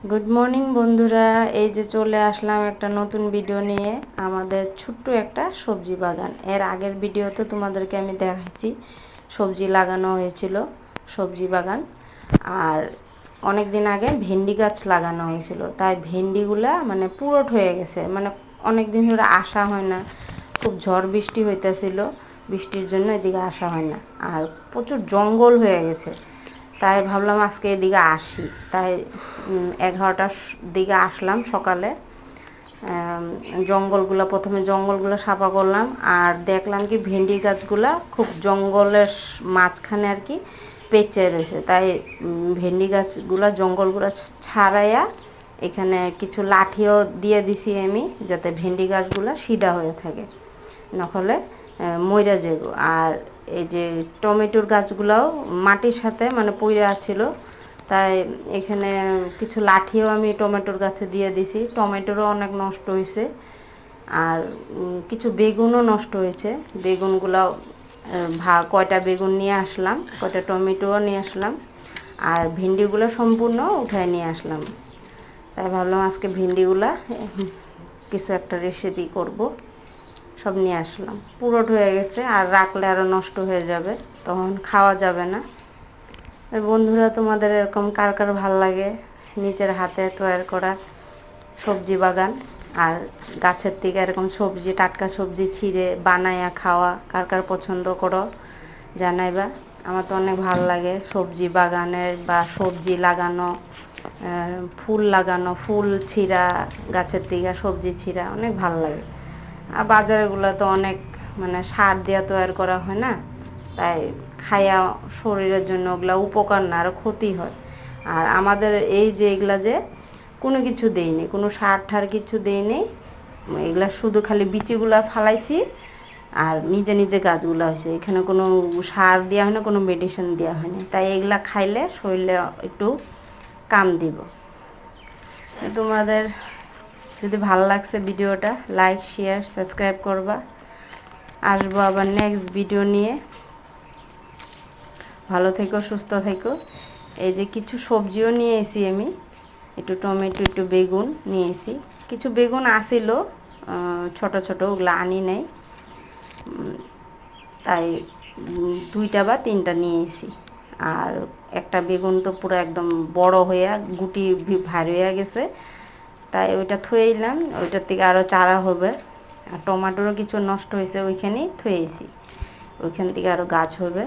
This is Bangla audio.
গুড মর্নিং বন্ধুরা, এই যে চলে আসলাম একটা নতুন ভিডিও নিয়ে। আমাদের ছোট্ট একটা সবজি বাগান। এর আগের ভিডিওতে তোমাদেরকে আমি দেখাচ্ছি সবজি লাগানো হয়েছিল, সবজি বাগান। আর অনেক দিন আগে ভেন্ডি গাছ লাগানো হয়েছিল, তাই ভেন্ডিগুলা মানে পুরোট হয়ে গেছে, মানে অনেক দিন ধরে আসা হয় না। খুব ঝড় বৃষ্টি হইতেছিল, বৃষ্টির জন্য এদিকে আসা হয় না, আর প্রচুর জঙ্গল হয়ে গেছে। তাই ভাবলাম আজকে এদিকে আসি, তাই 11টার দিকে আসলাম সকালে। প্রথমে জঙ্গলগুলো সাফা করলাম, আর দেখলাম কি ভেন্ডি গাছগুলা খুব জঙ্গলের মাঝখানে আর কি পেঁচে রয়েছে। তাই ভেন্ডি গাছগুলা জঙ্গলগুলো ছাড়াইয়া এখানে কিছু লাঠিও দিয়ে দিছি আমি, যাতে ভেন্ডি গাছগুলা সিধা হয়ে থাকে, নাহলে মইরা যাব। আর এই যে টমেটোর গাছগুলাও মাটির সাথে মানে পইরা ছিল, তাই এখানে কিছু লাঠিও আমি টমেটোর গাছে দিয়ে দিছি। টমেটোরও অনেক নষ্ট হয়েছে, আর কিছু বেগুনও নষ্ট হয়েছে। বেগুনগুলাও কয়টা বেগুন নিয়ে আসলাম, কয়টা টমেটোও নিয়ে আসলাম, আর ভিন্ডিগুলো সম্পূর্ণ উঠায় নিয়ে আসলাম। তাই ভাবলাম আজকে ভিন্ডিগুলা কিছু একটা রেসিপি করব, সব নিয়ে আসলাম। পুরোট হয়ে গেছে, আর রাখলে আরও নষ্ট হয়ে যাবে, তখন খাওয়া যাবে না। বন্ধুরা, তোমাদের এরকম কার কার ভাল লাগে নিজের হাতে তৈরি করা সবজি বাগান, আর গাছের থেকে এরকম সবজি, টাটকা সবজি ছিঁড়ে বানাইয়া খাওয়া কার কার পছন্দ করো জানাইবা। আমার তো অনেক ভালো লাগে সবজি বাগানের বা সবজি লাগানো, ফুল লাগানো, ফুল ছিঁড়া, গাছের থেকে সবজি ছিঁড়া অনেক ভালো লাগে। আর বাজারগুলো তো অনেক মানে সার দিয়ে তৈরি করা হয় না, তাই খাইয়া শরীরের জন্য ওগুলা উপকার না, আরও ক্ষতি হয়। আর আমাদের এই যে এগুলা যে কোনো কিছু দেইনি, কোনো সার ঠার কিছু দেইনি, এগুলা শুধু খালি বিচিগুলা ফালাইছি, আর নিজে নিজে গাছগুলো হয়েছে। এখানে কোনো সার দেওয়া হয় না, কোনো মেডিসিন দেওয়া হয়নি, তাই এগুলা খাইলে শরীরে একটু কাম দিব। তোমাদের যদি ভালো লাগছে ভিডিওটা, লাইক, শেয়ার, সাবস্ক্রাইব করবা। আসবো আবার নেক্সট ভিডিও নিয়ে। ভালো থেকো, সুস্থ থেকো। এই যে কিছু সবজিও নিয়ে এসি আমি, একটু টমেটো, একটু বেগুন নিয়ে এসি। কিছু বেগুন আসিল ছোট ছোট, ওগুলো আনি নাই, তাই 2টা বা 3টা নিয়ে এসি। আর একটা বেগুন তো পুরো একদম বড় হইয়া গুটি ভারী হয়ে গেছে, তাই ওইটা থুয়েইলাম, ওইটার থেকে আরও চারা হবে। আর টমাটোরও কিছু নষ্ট হয়েছে, ওইখানেই থুয়েছি, ওইখান থেকে আরও গাছ হবে।